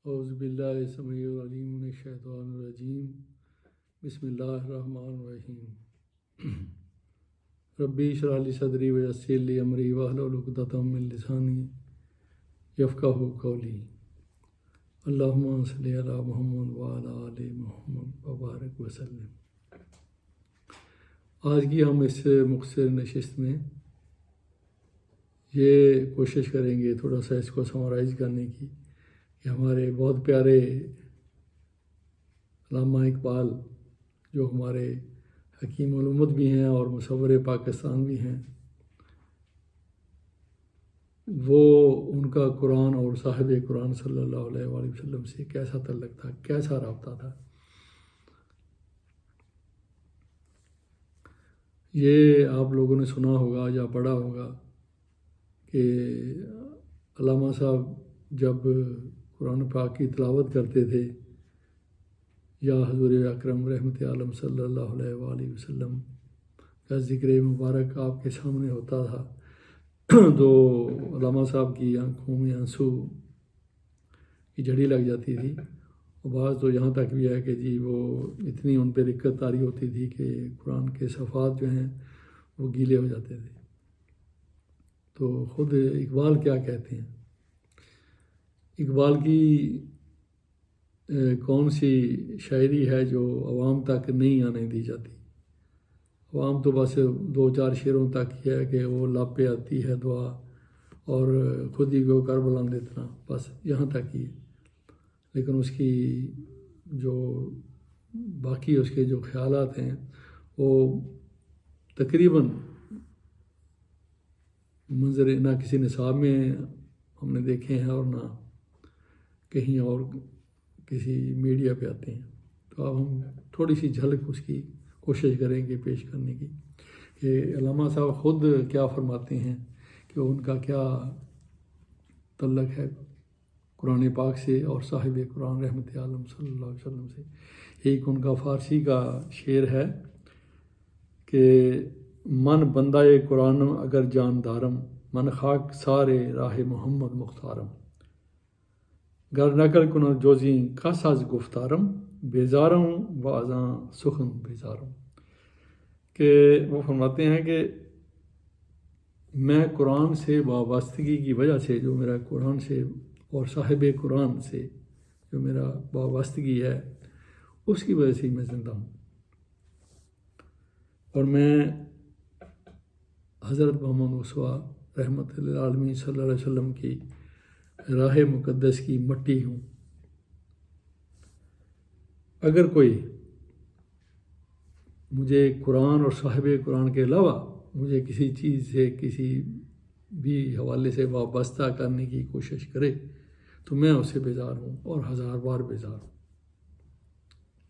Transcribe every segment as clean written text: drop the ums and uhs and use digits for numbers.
اعوذ باللہ السمیع العلیم من الشیطان الرجیم بسم اللہ الرحمن الرحیم ربی اشرح لی صدری ویسر لی امری واحلل عقدۃ من لسانی یفقہوا قولی اللہم صلی علی محمد وعلی آل محمد وبارک وسلم۔ آج کی ہم اس مختصر نشست میں یہ کوشش کریں گے تھوڑا سا اس کو سمرائز کرنے کی کہ ہمارے بہت پیارے علامہ اقبال جو ہمارے حکیم الامت بھی ہیں اور مصور پاکستان بھی ہیں، وہ ان کا قرآن اور صاحب قرآن صلی اللہ علیہ وآلہ وسلم سے کیسا تعلق تھا، کیسا رابطہ تھا۔ یہ آپ لوگوں نے سنا ہوگا یا پڑھا ہوگا کہ علامہ صاحب جب قرآن پاک کی تلاوت کرتے تھے یا حضور اکرم رحمت عالم صلی اللہ علیہ وآلہ وسلم کا ذکر مبارک آپ کے سامنے ہوتا تھا تو علامہ صاحب کی آنکھوں میں آنسو کی جھڑی لگ جاتی تھی، اور بعض تو یہاں تک بھی ہے کہ جی وہ اتنی ان پہ دقت طاری ہوتی تھی کہ قرآن کے صفحات جو ہیں وہ گیلے ہو جاتے تھے۔ تو خود اقبال کیا کہتے ہیں، اقبال کی کون سی شاعری ہے جو عوام تک نہیں آنے دی جاتی؟ عوام تو بس دو چار شعروں تک ہی ہے کہ وہ لب پہ آتی ہے دعا اور خود ہی کو کر بلند اتنا، بس یہاں تک ہی ہے، لیکن اس کی جو باقی اس کے جو خیالات ہیں وہ تقریباً منظر نہ کسی نصاب میں ہم نے دیکھے ہیں اور نہ کہیں اور کسی میڈیا پہ آتے ہیں۔ تو اب ہم تھوڑی سی جھلک اس کی کوشش کریں گے پیش کرنے کی کہ علامہ صاحب خود کیا فرماتے ہیں کہ ان کا کیا تعلق ہے قرآن پاک سے اور صاحب قرآن رحمت عالم صلی اللہ علیہ وسلم سے۔ ایک ان کا فارسی کا شعر ہے کہ من بندہ قرآن اگر جاندارم من خاک سارے راہ محمد مختارم گر نقل کنم جوزیں کس از گفتارم بیزارم و ازاں سخن بیزارم، کہ وہ فرماتے ہیں کہ میں قرآن سے وابستگی کی وجہ سے، جو میرا قرآن سے اور صاحب قرآن سے جو میرا وابستگی ہے اس کی وجہ سے میں زندہ ہوں، اور میں حضرت محمد مصطفیٰ رحمت للعالمین صلی اللہ علیہ وسلم کی راہ مقدس کی مٹی ہوں۔ اگر کوئی مجھے قرآن اور صاحب قرآن کے علاوہ مجھے کسی چیز سے کسی بھی حوالے سے وابستہ کرنے کی کوشش کرے تو میں اس سے بیزار ہوں اور ہزار بار بیزار ہوں،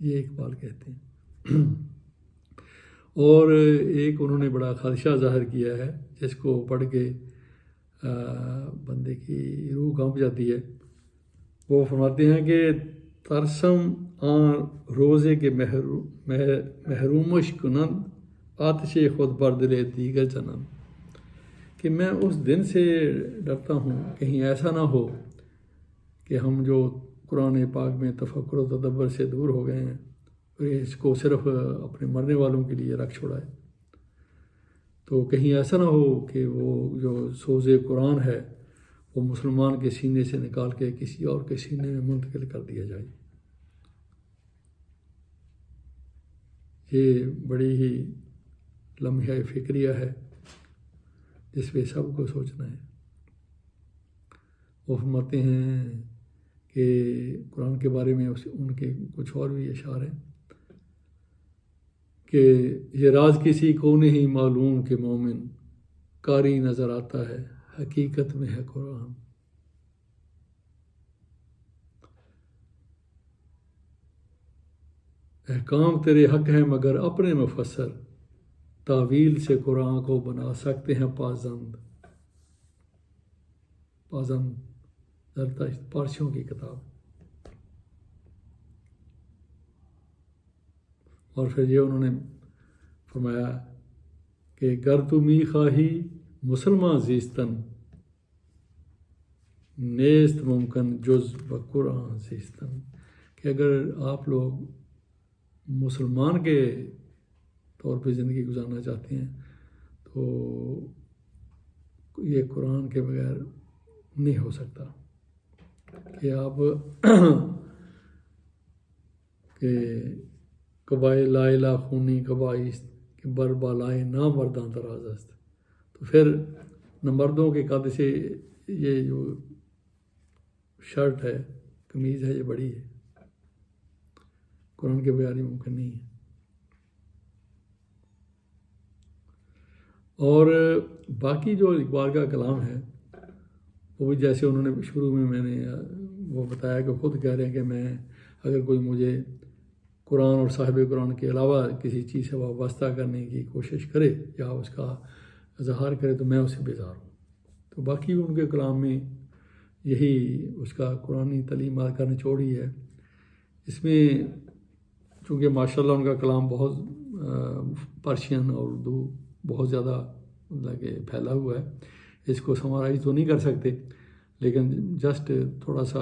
یہ اقبال کہتے ہیں۔ اور ایک انہوں نے بڑا خدشہ ظاہر کیا ہے جس کو پڑھ کے بندے کی روح کانپ جاتی ہے۔ وہ فرماتے ہیں کہ ترسم آن روزے کے محرومش کنند آتش خود بردل دیگر جنند، کہ میں اس دن سے ڈرتا ہوں کہیں ایسا نہ ہو کہ ہم جو قرآن پاک میں تفکر و تدبر سے دور ہو گئے ہیں اس کو صرف اپنے مرنے والوں کے لیے رکھ چھوڑائے، تو کہیں ایسا نہ ہو کہ وہ جو سوز قرآن ہے وہ مسلمان کے سینے سے نکال کے کسی اور کے سینے میں منتقل کر دیا جائے۔ یہ بڑی ہی لمحہ فکریہ ہے جس پہ سب کو سوچنا ہے۔ وہ فرماتے ہیں کہ قرآن کے بارے میں ان کے کچھ اور بھی اشعار ہیں کہ یہ راز کسی کو نہیں معلوم کہ مومن قاری نظر آتا ہے حقیقت میں ہے قرآن، احکام تیرے حق ہیں مگر اپنے مفسر تعویل سے قرآن کو بنا سکتے ہیں پازند زرتشت پارسیوں کی کتاب۔ اور پھر یہ انہوں نے فرمایا کہ گر تو می خواہی مسلمان زیستن نیست ممکن جز بقرآن زیستن، کہ اگر آپ لوگ مسلمان کے طور پہ زندگی گزارنا چاہتے ہیں تو یہ قرآن کے بغیر نہیں ہو سکتا کہ آپ کہ قبائے لا الہ خونی قبائست کہ بر بالائے نام مردان دراز است، تو پھر نہ مردوں کے قد سے یہ جو شرٹ ہے قمیض ہے یہ بڑی ہے، قرآن کے بغیر یہ ممکن نہیں ہے۔ اور باقی جو اقبال کا کلام ہے وہ بھی جیسے انہوں نے شروع میں نے وہ بتایا کہ خود کہہ رہے ہیں کہ میں اگر کوئی مجھے قرآن اور صاحب قرآن کے علاوہ کسی چیز سے وابستہ کرنے کی کوشش کرے یا اس کا اظہار کرے تو میں اسے بیزار ہوں۔ تو باقی ان کے کلام میں یہی اس کا قرآنی تعلیمات کا نچوڑ ہی ہے۔ اس میں چونکہ ماشاءاللہ ان کا کلام بہت پرشین اور اردو بہت زیادہ مطلب کہ پھیلا ہوا ہے، اس کو سمرائز تو نہیں کر سکتے لیکن جسٹ تھوڑا سا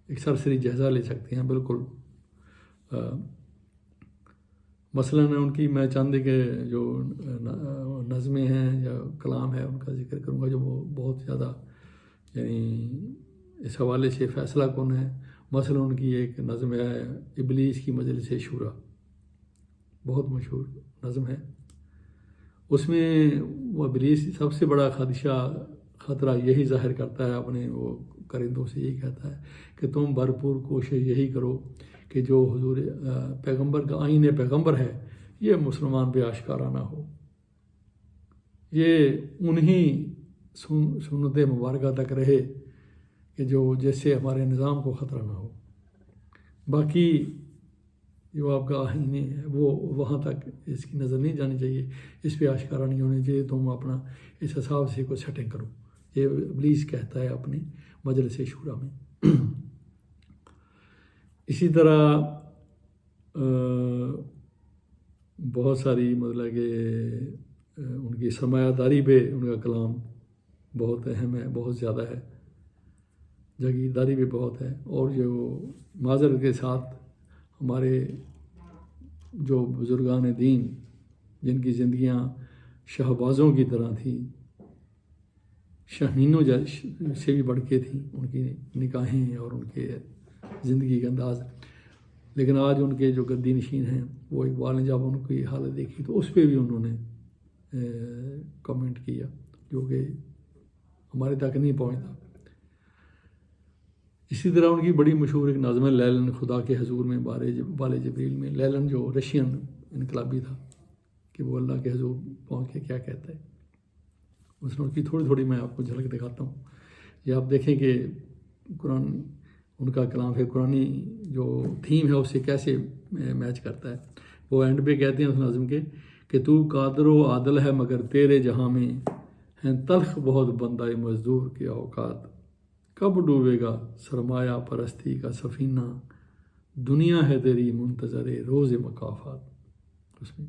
ایک سرسری جائزہ لے سکتے ہیں۔ بالکل مثلاً ان کی میں چند کہ جو نظمیں ہیں یا کلام ہے ان کا ذکر کروں گا جو وہ بہت زیادہ یعنی اس حوالے سے فیصلہ کن ہے۔ مثلاً ان کی ایک نظم ہے ابلیس کی مجلس شورا، بہت مشہور نظم ہے۔ اس میں وہ ابلیس سب سے بڑا خطرہ یہی ظاہر کرتا ہے اپنے وہ کرندوں سے، یہی کہتا ہے کہ تم بھرپور کوشش یہی کرو کہ جو حضور پیغمبر کا آئین پیغمبر ہے یہ مسلمان پہ آشکارا نہ ہو، یہ انہی سنت مبارکہ تک رہے کہ جو جس سے ہمارے نظام کو خطرہ نہ ہو، باقی جو آپ کا آئین ہے وہ وہاں تک اس کی نظر نہیں جانی چاہیے، اس پہ آشکارا نہیں ہونے چاہیے، تم اپنا اس حساب سے کوئی سیٹنگ کرو، یہ ابلیس کہتا ہے اپنی مجلس شورا میں۔ اسی طرح بہت ساری مطلب کہ ان کی سرمایہ داری پہ ان کا کلام بہت اہم ہے، بہت زیادہ ہے، جاگیرداری بھی بہت ہے، اور جو معذرت کے ساتھ ہمارے جو بزرگان دین جن کی زندگیاں شہبازوں کی طرح تھیں، شاہینوں سے بھی بڑھ کے تھیں ان کی نکاحیں اور ان کے زندگی کا انداز، لیکن آج ان کے جو گدی نشین ہیں وہ اقبال نے جب ان کی حالت دیکھی تو اس پہ بھی انہوں نے کمنٹ کیا جو کہ ہمارے تک نہیں پہنچتا۔ اسی طرح ان کی بڑی مشہور ایک نظم ہے لیلن خدا کے حضور میں بال جبریل میں، لیلن جو رشین انقلابی تھا کہ وہ اللہ کے حضور پہنچ کے کیا کہتا ہے، اس نے کی تھوڑی میں آپ کو جھلک دکھاتا ہوں۔ یہ آپ دیکھیں کہ قرآن ان کا کلام ہے، قرآنی جو تھیم ہے اس سے کیسے میچ کرتا ہے۔ وہ اینڈ پہ کہتے ہیں اس نظم کے کہ تو قادر و عادل ہے مگر تیرے جہاں میں ہیں تلخ بہت بندہ مزدور کے اوقات، کب ڈوبے گا سرمایہ پرستی کا سفینہ، دنیا ہے تیری منتظر روز مکافات۔ اس میں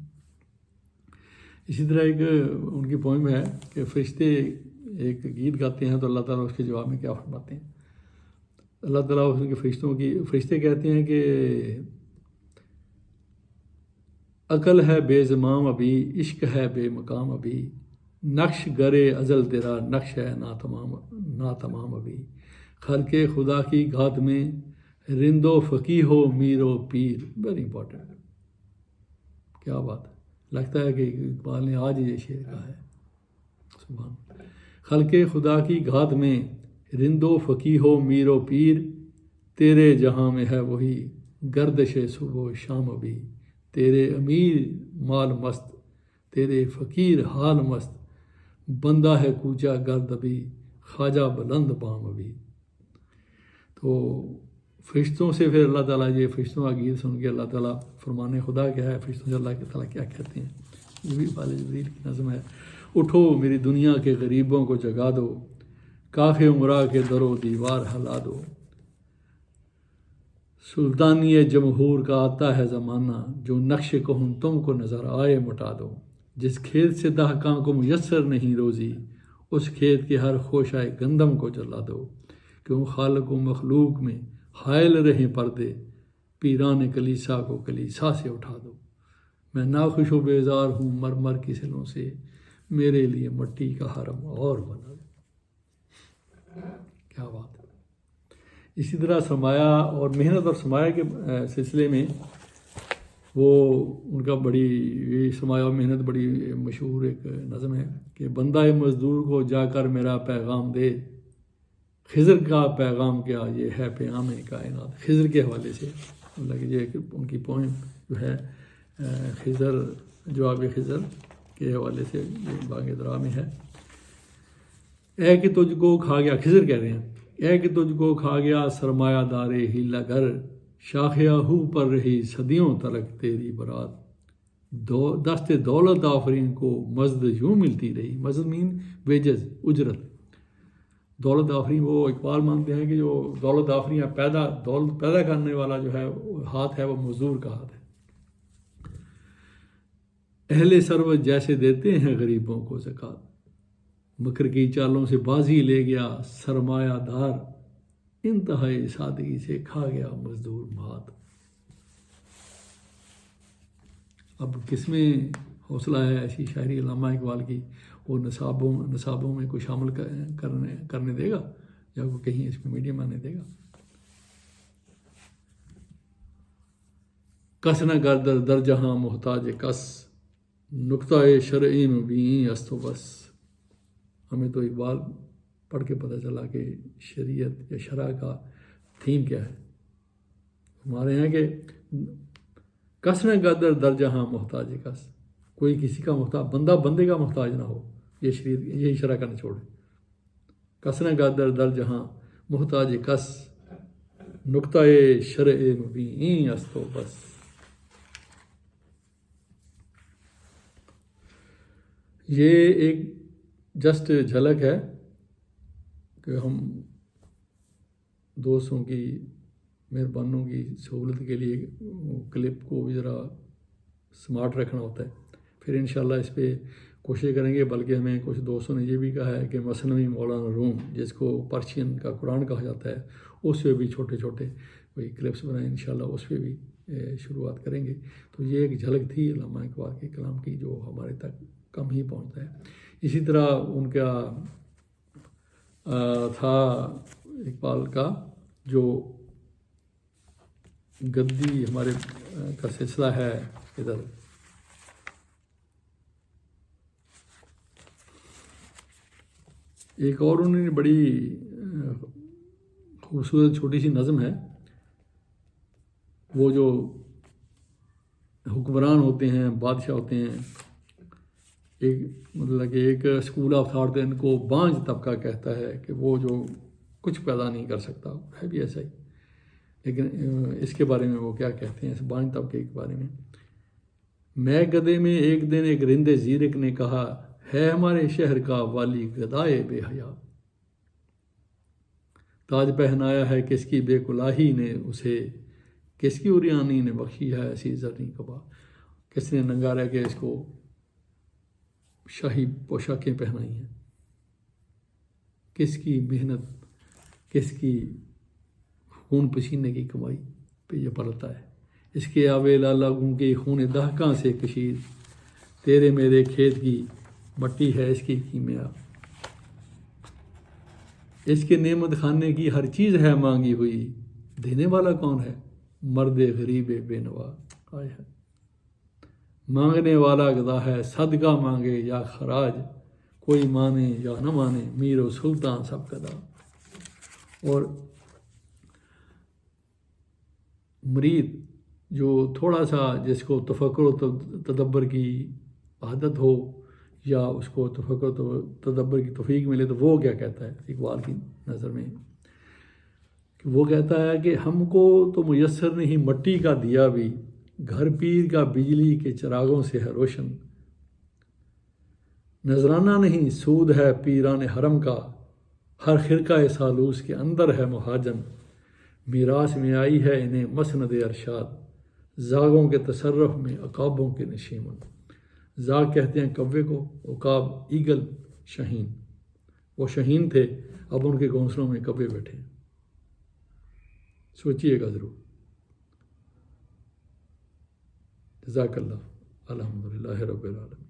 اسی طرح ایک ان کی پوئم ہے کہ فرشتے ایک گیت گاتے ہیں تو اللہ تعالیٰ اس کے جواب میں کیا فرماتے ہیں۔ اللہ تعالیٰ اس کے فرشتے کہتے ہیں کہ عقل ہے بے زمام ابھی، عشق ہے بے مقام ابھی، نقش گرے ازل تیرا نقش ہے ناتمام ابھی، خلق خدا کی گھات میں رند و فقیہ ہو میر و پیر۔ ویری امپورٹنٹ، کیا بات ہے، لگتا ہے کہ اقبال نے آج یہ شعر کہا ہے، سبحان۔ خلق خدا کی گھات میں رند و فقیہ ہو میر و پیر، تیرے جہاں میں ہے وہی گردش صبح و شام ابھی، تیرے امیر مال مست تیرے فقیر حال مست، بندہ ہے کوچا گرد ابھی خواجہ بلند بام ابھی۔ تو فرشتوں سے پھر اللہ تعالیٰ یہ فرشتوں کا گیت سن کے اللہ تعالیٰ فرمان خدا کیا ہے، فرشتوں سے اللہ تعالیٰ کیا کہتے ہیں، یہ بھی بال جبریل کی نظم ہے۔ اٹھو میری دنیا کے غریبوں کو جگا دو، کاف عمرہ کے در و دیوار ہلا دو، سلطانی جمہور کا آتا ہے زمانہ، جو نقش کہوں تم کو نظر آئے مٹا دو، جس کھیت سے دہقاں کو میسر نہیں روزی، اس کھیت کے ہر خوشہ گندم کو جلا دو، کیوں خالق و مخلوق میں حائل رہیں پردے، پیران کلیسا کو کلیسا سے اٹھا دو۔ میں ناخوش و بیزار ہوں مرمر کی سلوں سے، میرے لیے مٹی کا حرم اور بنا دو۔ کیا بات ہے۔ اسی طرح سرمایہ اور محنت اور سرمایہ کے سلسلے میں وہ ان کا بڑی سرمایہ اور محنت بڑی مشہور ایک نظم ہے کہ بندہ مزدور کو جا کر میرا پیغام دے، خضر کا پیغام کیا یہ ہے پیام کائنات۔ خضر کے حوالے سے مطلب یہ ان کی پوئم جو ہے خضر، جواب خضر کے حوالے سے یہ باغ درا میں ہے۔ اے کہ تجھ کو کھا گیا، خضر کہہ رہے ہیں، اے کہ تجھ کو کھا گیا سرمایہ دار ہیلا گر، شاخ آہو پر رہی صدیوں تلک تیری برات، دست دولت آفرین کو مزد یوں ملتی رہی۔ مزد مین ویجز، اجرت۔ دولت آفرین وہ اقبال مانتے ہیں کہ جو دولت آفرین دولت پیدا کرنے والا جو ہے ہاتھ ہے وہ مزدور کا ہاتھ ہے۔ اہل ثروت جیسے دیتے ہیں غریبوں کو زکوٰۃ، مکر کی چالوں سے بازی لے گیا سرمایہ دار، انتہائی سادگی سے کھا گیا مزدور مات۔ اب کس میں حوصلہ ہے ایسی شاعری علامہ اقبال کی؟ وہ نصابوں میں کوئی شامل کرنے دے گا یا وہ کہیں اس میں میڈیم آنے دے گا؟ کس نہ کر در جہاں محتاج کس، نقطۂ شرعی مبین است و بس۔ ہمیں تو اقبال پڑھ کے پتہ چلا کہ شریعت یا شرع کا تھیم کیا ہے۔ ہمارے یہاں کہ کس نہ قدر در جہاں محتاج کس، کوئی کسی کا محتاج، بندہ بندے کا محتاج نہ ہو، یہ شریعت یہی شرع کا نچوڑ ہے۔ کس نہ قدر در جہاں محتاج کس، نقطۂ شرع مبین است و بس۔ یہ ایک جسٹ جھلک ہے کہ ہم دوستوں کی مہربانوں کی سہولت کے لیے کلپ کو بھی ذرا سمارٹ رکھنا ہوتا ہے، پھر انشاءاللہ اس پہ کوشش کریں گے۔ بلکہ ہمیں کچھ دوستوں نے یہ بھی کہا ہے کہ مثنوی مولانا روم، جس کو پرشین کا قرآن کہا جاتا ہے، اس پہ بھی چھوٹے چھوٹے کوئی کلپس بنائیں، انشاءاللہ اس پہ بھی شروعات کریں گے۔ تو یہ ایک جھلک تھی علامہ اقبال کے کلام کی جو ہمارے تک کم ہی پہنچتا ہے۔ اسی طرح ان کا تھا اقبال کا جو گدی ہمارے کا سلسلہ ہے ادھر، ایک اور انہوں نے بڑی خوبصورت چھوٹی سی نظم ہے، وہ جو حکمران ہوتے ہیں، بادشاہ ہوتے ہیں، ایک مطلب کہ ایک اسکول آف تھاٹ ان کو بانج طبقہ کہتا ہے کہ وہ جو کچھ پیدا نہیں کر سکتا، ہے بھی ایسا ہی۔ لیکن اس کے بارے میں وہ کیا کہتے ہیں اس بانج طبقے کے بارے میں گدے میں ایک دن ایک رند زیرک نے کہا، ہے ہمارے شہر کا والی گدائے بے حیا، تاج پہنایا ہے کس کی بے کلاہی نے اسے، کس کی اریانی نے بخشی ہے ایسی زرنی قبا، کس نے ننگا رہ کے اس کو شاہی پوشاکیں پہنائی ہیں، کس کی محنت، کس کی خون پسینے کی کمائی پہ یہ پلتا ہے، اس کے آوے لالا گوں کے خون دہکاں سے کشید، تیرے میرے کھیت کی مٹی ہے اس کی کیمیا، اس کے نعمت خانے کی ہر چیز ہے مانگی ہوئی، دینے والا کون ہے مرد غریب بے نوا، آئے ہے مانگنے والا گدا ہے صدقہ مانگے یا خراج، کوئی مانے یا نہ مانے میر و سلطان سب گدا۔ اور مرید جو تھوڑا سا جس کو تفکر و تدبر کی عادت ہو یا اس کو تفکر و تدبر کی توفیق ملے تو وہ کیا کہتا ہے اقبال کی نظر میں، کہ وہ کہتا ہے کہ ہم کو تو میسر نہیں مٹی کا دیا بھی، گھر پیر کا بجلی کے چراغوں سے ہے روشن، نذرانہ نہیں سود ہے پیران حرم کا، ہر خرقہ سالوس کے اندر ہے مہاجن، میراث میں آئی ہے انہیں مسند ارشاد، زاغوں کے تصرف میں عقابوں کے نشیمن۔ زاغ کہتے ہیں کوے کو، عقاب ایگل شاہین، وہ شاہین تھے اب ان کے گھونسلوں میں کبے بیٹھے ہیں۔ سوچیے گا ضرور. جزاک اللہ. الحمدللہ رب العالمین.